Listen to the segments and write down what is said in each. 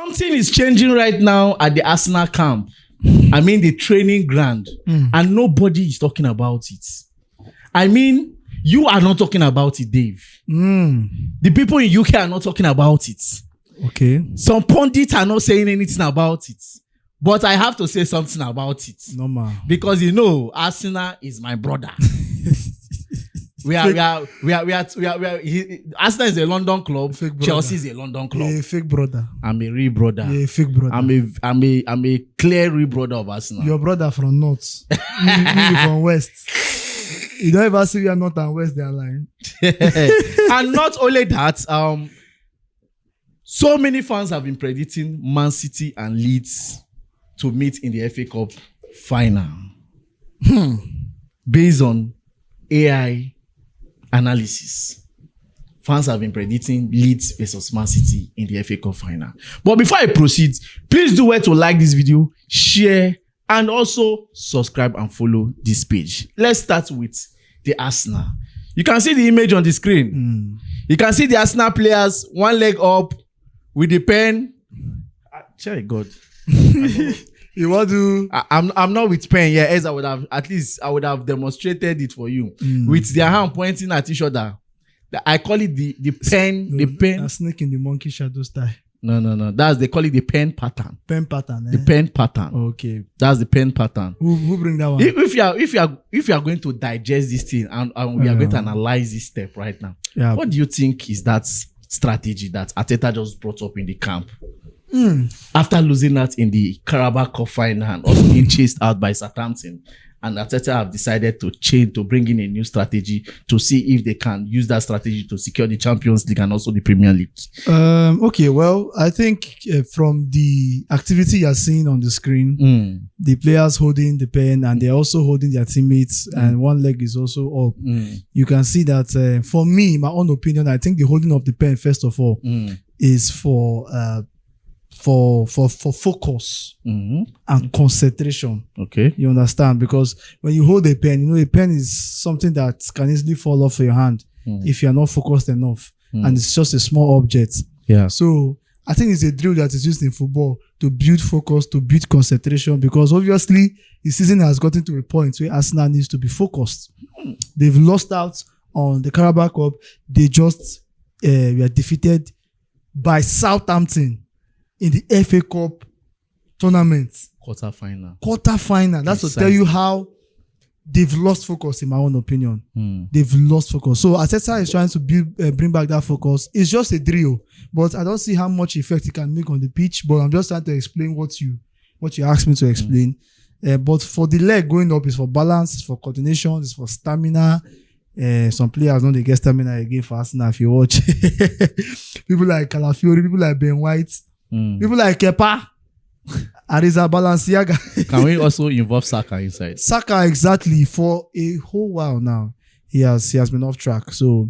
Something is changing right now at the Arsenal camp. I mean, the training ground. And nobody is talking about it. I mean, you are not talking about it, Dave. The people in UK are not talking about it. Okay. Some pundits are not saying anything about it. But I have to say something about it. Normal. Because Arsenal is my brother. Arsenal is a London club. Chelsea is a London club. Yeah, fake brother. I'm a real brother. Yeah, fake brother. I'm a clear real brother of Arsenal. Your brother from North. me from West. You don't ever see we are North and West, they are lying. And not only that, so many fans have been predicting Man City and Leeds to meet in the FA Cup final. Based on AI analysis, fans have been predicting Leeds versus Man City in the FA Cup final. But before I proceed, please do well to like this video, share, and also subscribe and follow this page. Let's start with the Arsenal. You can see the image on the screen. You can see the Arsenal players, one leg up with the pen. Cherry God. You want to? I'm not with pen here, as I would have demonstrated it for you with their hand pointing at each other. I call it the pen. The pen. A snake in the monkey shadow style. No. They call it the pen pattern. Pen pattern. The pen pattern. Okay. That's the pen pattern. Who bring that one? If you are going to digest this thing and we are going to analyze this step right now, what do you think is that strategy that Arteta just brought up in the camp? After losing that in the Carabao Cup final and also being chased out by Southampton, and Arteta have decided to bring in a new strategy to see if they can use that strategy to secure the Champions League and also the Premier League. Okay, well, I think from the activity you're seeing on the screen, the players holding the pen and they're also holding their teammates and one leg is also up. You can see that for me, my own opinion, I think the holding of the pen, first of all, is for focus and concentration. Okay. You understand? Because when you hold a pen, a pen is something that can easily fall off your hand if you're not focused enough. And it's just a small object. Yeah. So I think it's a drill that is used in football to build focus, to build concentration, because obviously the season has gotten to a point where Arsenal needs to be focused. They've lost out on the Carabao Cup. They just were defeated by Southampton in the FA Cup tournament. Quarter final. That's to tell you how they've lost focus, in my own opinion. They've lost focus. So Arteta is trying to bring back that focus. It's just a drill, but I don't see how much effect it can make on the pitch. But I'm just trying to explain what you asked me to explain. But for the leg going up, is for balance, it's for coordination, it's for stamina. Some players don't get stamina again for Arsenal. If you watch people like Calafiori, people like Ben White, people like Kepa, Ariza Balenciaga. Can we also involve Saka inside? Saka, exactly. For a whole while now, he has been off track. So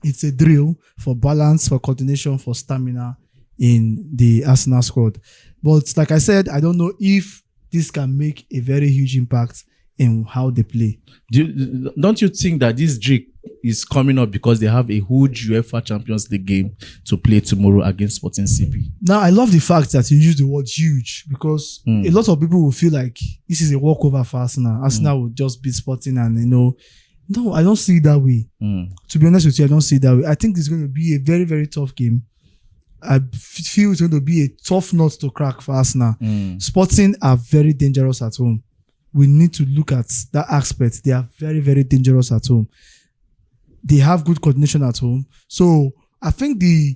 it's a drill for balance, for coordination, for stamina in the Arsenal squad. But like I said, I don't know if this can make a very huge impact in how they play. Don't you think that this drill is coming up because they have a huge UEFA Champions League game to play tomorrow against Sporting CP? Now, I love the fact that you use the word huge, because a lot of people will feel like this is a walkover for Arsenal. Arsenal will just beat Sporting and, no, I don't see it that way. To be honest with you, I don't see it that way. I think it's going to be a very, very tough game. I feel it's going to be a tough nut to crack for Arsenal. Sporting are very dangerous at home. We need to look at that aspect. They are very, very dangerous at home. They have good coordination at home. So I think the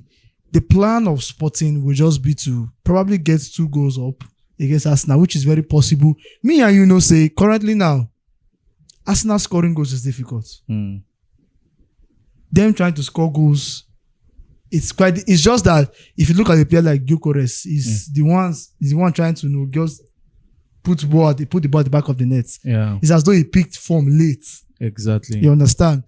plan of Sporting will just be to probably get 2 goals up against Arsenal, which is very possible. Me and say currently now, Arsenal scoring goals is difficult. Them trying to score goals, it's just that if you look at a player like Gyökeres, he's the one trying to just put the ball at the back of the net. Yeah. It's as though he picked form late. Exactly. You understand?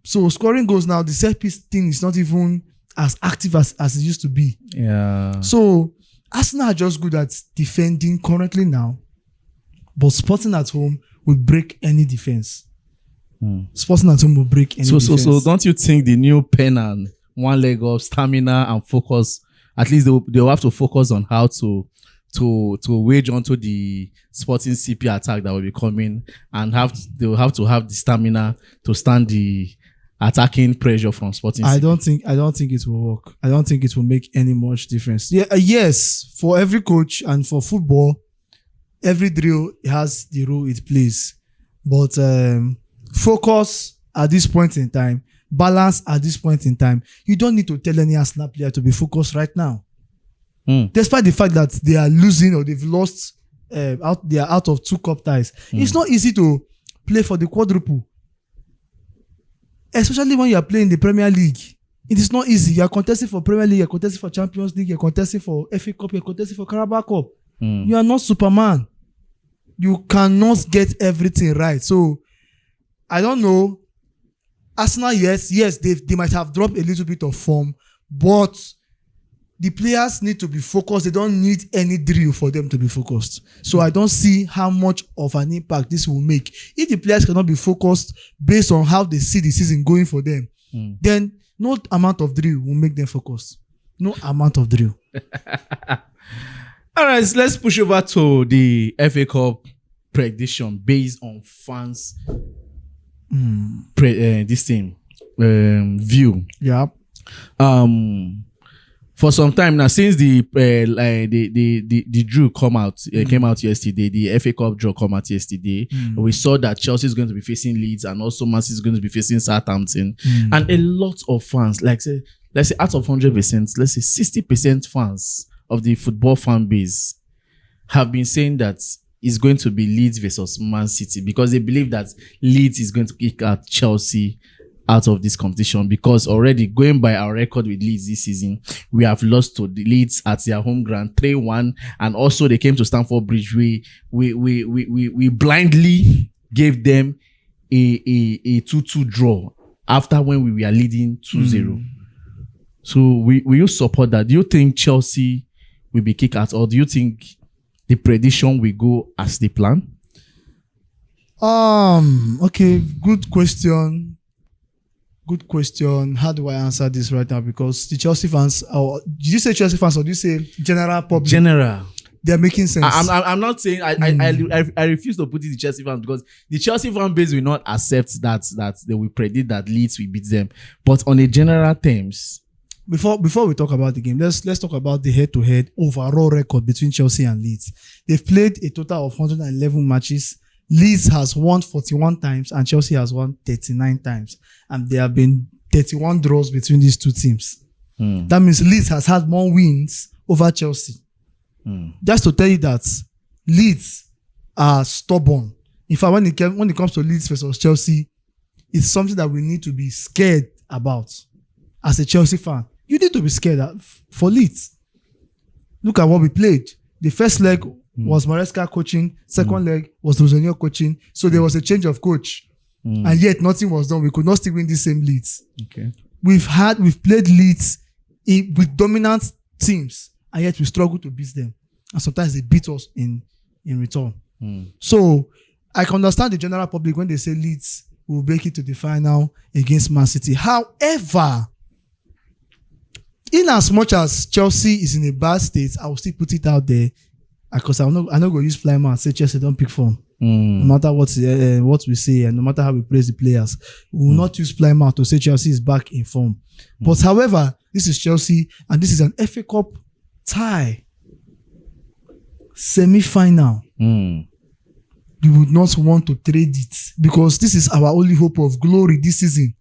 So scoring goals now, the set piece thing is not even as active as it used to be. Yeah. So Arsenal are just good at defending currently now, but Sporting at home will break any defense. Sporting at home will break any defense. So don't you think the new pen and one leg up, stamina and focus at least they'll have to focus on how to wage onto the Sporting CP attack that will be coming, and they'll have to have the stamina to stand the attacking pressure from Sporting CP. I don't think it will work. I don't think it will make any much difference. Yeah, yes, for every coach and for football, every drill has the role it plays. But focus at this point in time, balance at this point in time. You don't need to tell any Arsenal player to be focused right now. Despite the fact that they are losing or they've lost, they are out of 2 cup ties. It's not easy to play for the quadruple. Especially when you are playing the Premier League. It is not easy. You are contesting for Premier League, you are contesting for Champions League, you are contesting for FA Cup, you are contesting for Carabao Cup. You are not Superman. You cannot get everything right. So, I don't know. Arsenal, yes, they might have dropped a little bit of form, but the players need to be focused. They don't need any drill for them to be focused. So I don't see how much of an impact this will make. If the players cannot be focused based on how they see the season going for them, then no amount of drill will make them focused. No amount of drill. All right, so let's push over to the FA Cup prediction based on fans' view. Yeah. For some time now, since the draw came out yesterday, the FA Cup draw came out yesterday, we saw that Chelsea is going to be facing Leeds and also Man City is going to be facing Southampton, and a lot of fans, let's say out of 100%, let's say 60% fans of the football fan base have been saying that it's going to be Leeds versus Man City because they believe that Leeds is going to kick out Chelsea out of this competition, because already going by our record with Leeds this season, we have lost to the Leeds at their home ground 3-1, and also they came to Stamford Bridge. We blindly gave them a 2-2 draw after when we were leading 2-0. So will you support that? Do you think Chelsea will be kicked out, or do you think the prediction will go as they plan? Okay, good question. Good question. How do I answer this right now? Because the Chelsea fans, did you say Chelsea fans or did you say general public? General. They're making sense. I'm not saying I refuse to put it the Chelsea fans, because the Chelsea fan base will not accept that they will predict that Leeds will beat them. But on a general terms, before we talk about the game, let's talk about the head-to-head overall record between Chelsea and Leeds. They've played a total of 111 matches. Leeds has won 41 times and Chelsea has won 39 times. And there have been 31 draws between these two teams. That means Leeds has had more wins over Chelsea. Just to tell you that Leeds are stubborn. In fact, when it comes to Leeds versus Chelsea, it's something that we need to be scared about. As a Chelsea fan, you need to be scared for Leeds. Look at what we played. The first leg was Maresca coaching. Second leg was Rosenio coaching. So there was a change of coach. And yet nothing was done. We could not still win the same Leeds. Okay. We've played Leeds with dominant teams, and yet we struggle to beat them. And sometimes they beat us in return. So I can understand the general public when they say Leeds will make it to the final against Man City. However, in as much as Chelsea is in a bad state, I will still put it out there, because I'm not going to use fly man and say Chelsea don't pick form. No matter what we say and no matter how we praise the players, we will not use fly man to say Chelsea is back in form. But however, this is Chelsea and this is an FA Cup tie semi-final. We would not want to trade it, because this is our only hope of glory this season.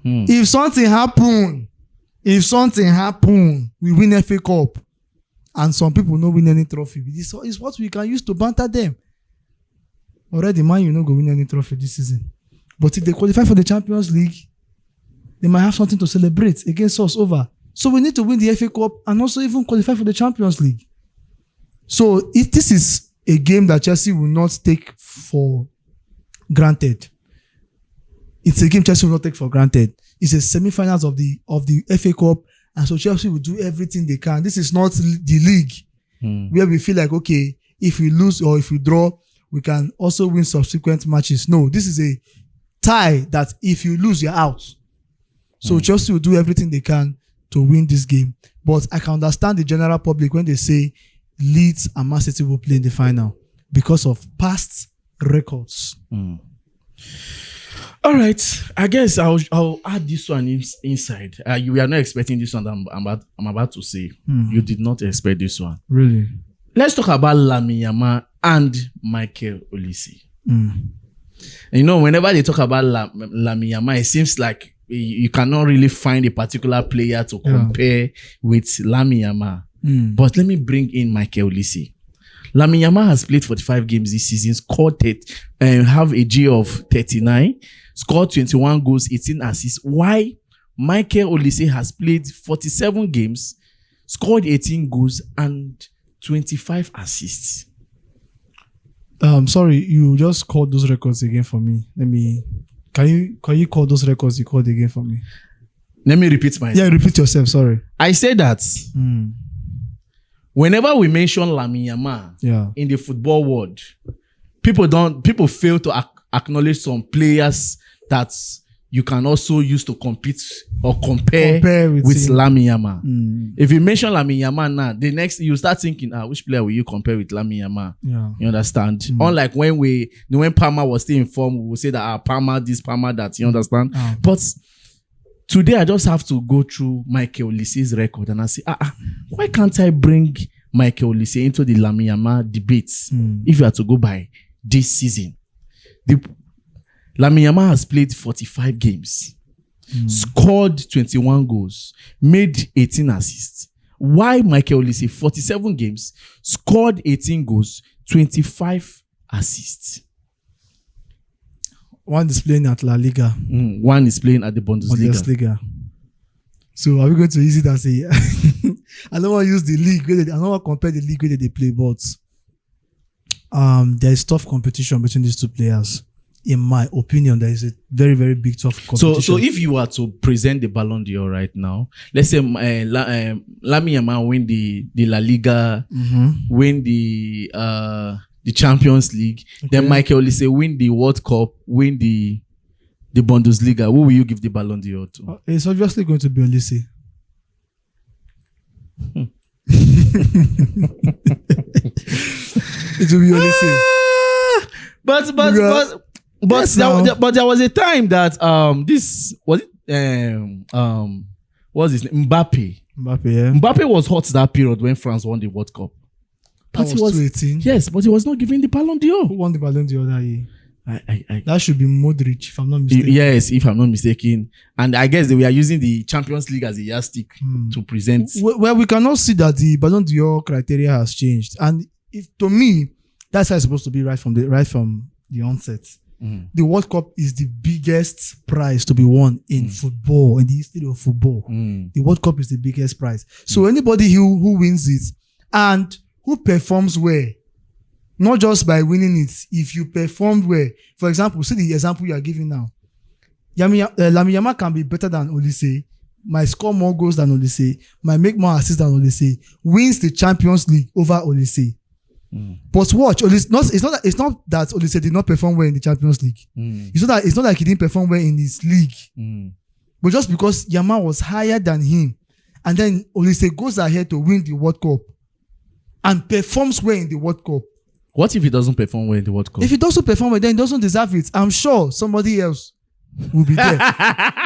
If something happen, we win FA Cup and some people no win any trophy, this is what we can use to banter them. Already, man, you no go win any trophy this season. But if they qualify for the Champions League, they might have something to celebrate against us over. So we need to win the FA Cup and also even qualify for the Champions League. So this is a game that Chelsea will not take for granted. It's a game Chelsea will not take for granted. It's a semi-finals of the FA Cup, and so Chelsea will do everything they can. This is not the league where we feel like, okay, if we lose or if we draw, we can also win subsequent matches. No, this is a tie that if you lose, you're out. So Chelsea will do everything they can to win this game. But I can understand the general public when they say Leeds and Man City will play in the final because of past records. All right, I guess I'll add this one inside. You are not expecting this one that I'm about to say. You did not expect this one. Really? Let's talk about Lamine Yamal and Michael Olise. You know, whenever they talk about Lamine Yamal, it seems like you cannot really find a particular player to compare with Lamine Yamal. But let me bring in Michael Olise. Lamine Yamal has played 45 games this season, scored have a G of 39, scored 21 goals, 18 assists. Why Michael Olise has played 47 games, scored 18 goals and 25 assists. Sorry, you just called those records again for me. Can you call those records you called again for me? Let me repeat myself. Yeah, repeat yourself. Sorry. I say that whenever we mention Lamine Yamal in the football world, people fail to acknowledge some players that you can also use to compete or compare with Lamine Yamal. If you mention Lamine Yamal now, the next you start thinking, which player will you compare with Lamine Yamal? You understand? Unlike when Palmer was still informed, we will say that Palmer this, Palmer that. You understand? But today I just have to go through Michael Olise's record and I say, why can't I bring Michael Olise into the Lamine Yamal debates if you are to go by this season? Lamine Yamal has played 45 games, scored 21 goals, made 18 assists. Why Michael Olise 47 games, scored 18 goals, 25 assists? One is playing at La Liga. One is playing at the Bundesliga. So are we going to use it as a... I don't want to use the league. I don't want to compare the league where they play, but there is tough competition between these two players. In my opinion, there is a very, very big tough competition. So if you were to present the Ballon d'Or right now, let's say Lamine Yamal win the La Liga, win the Champions League, then Michael Olise win the World Cup, win the Bundesliga. Who will you give the Ballon d'Or to? It's obviously going to be Olise. It will be Olise. But there was a time that this was it what's his name? Mbappe, yeah. Mbappe was hot that period when France won the World Cup. But he was 2018. Yes, but he was not given the Ballon d'Or. Who won the Ballon d'Or that year? That should be Modric, if I'm not mistaken. Yes, if I'm not mistaken. And I guess they were using the Champions League as a yardstick to present. Well, we cannot see that the Ballon d'Or criteria has changed. And to me, that's how it's supposed to be right from the onset. The World Cup is the biggest prize to be won in football, in the history of football. The World Cup is the biggest prize. So anybody who wins it and who performs well, not just by winning it, if you performed well, for example, see the example you are giving now. Lamine Yamal can be better than Olise, might score more goals than Olise, might make more assists than Olise, wins the Champions League over Olise. But watch, it's not that Olise did not perform well in the Champions League. It's not like he didn't perform well in his league. But just because Yamal was higher than him, and then Olise goes ahead to win the World Cup and performs well in the World Cup. What if he doesn't perform well in the World Cup? If he doesn't perform well, then he doesn't deserve it. I'm sure somebody else will be there.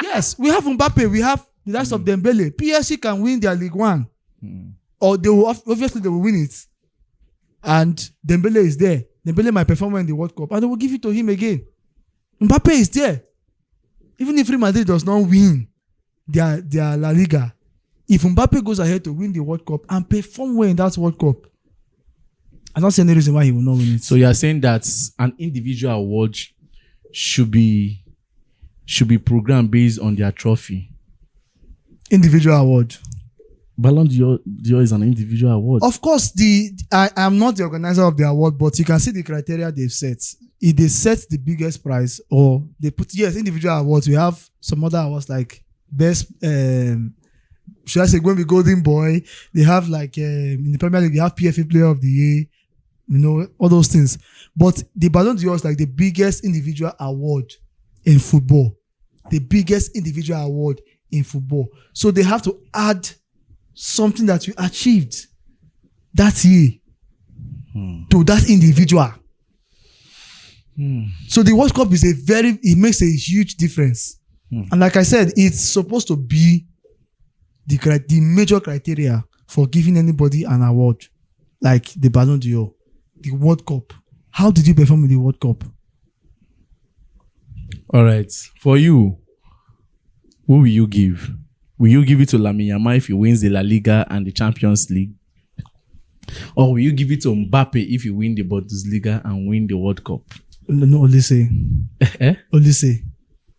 Yes, we have Mbappe, we have the likes of Dembele. PSG can win their League One. Or they will win it. And Dembele is there. Dembele might perform well in the World Cup. And they will give it to him again. Mbappe is there. Even if Real Madrid does not win their La Liga, if Mbappe goes ahead to win the World Cup and perform well in that World Cup, I don't see any reason why he will not win it. So you are saying that an individual award should be programmed based on their trophy? Individual award. Ballon d'Or is an individual award. Of course, I am not the organizer of the award, but you can see the criteria they've set. If they set the biggest prize, or they put individual awards, we have some other awards like best. Should I say going to be Golden Boy? They have like in the Premier League, they have PFA Player of the Year. You know, all those things. But the Ballon d'Or is like the biggest individual award in football. The biggest individual award in football. So they have to add something that you achieved that year to that individual. So the World Cup it makes a huge difference. And like I said, it's supposed to be the major criteria for giving anybody an award, like the Ballon d'Or, the World Cup. How did you perform in the World Cup? All right. For you, who will you give? Will you give it to Lamine Yamal if he wins the La Liga and the Champions League? Or will you give it to Mbappe if you win the Bundesliga and win the World Cup? No, Olise. Olise.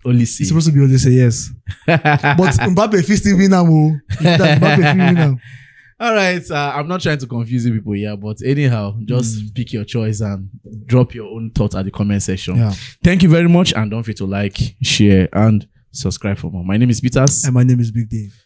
Olise. It's supposed to be Olise, yes. But Mbappe if still win now. Mbappe if win now. All right. I'm not trying to confuse you people here, but anyhow, just pick your choice and drop your own thoughts at the comment section. Yeah. Thank you very much, and don't forget to like, share, and subscribe for more. My name is Peters. And my name is Big Dave.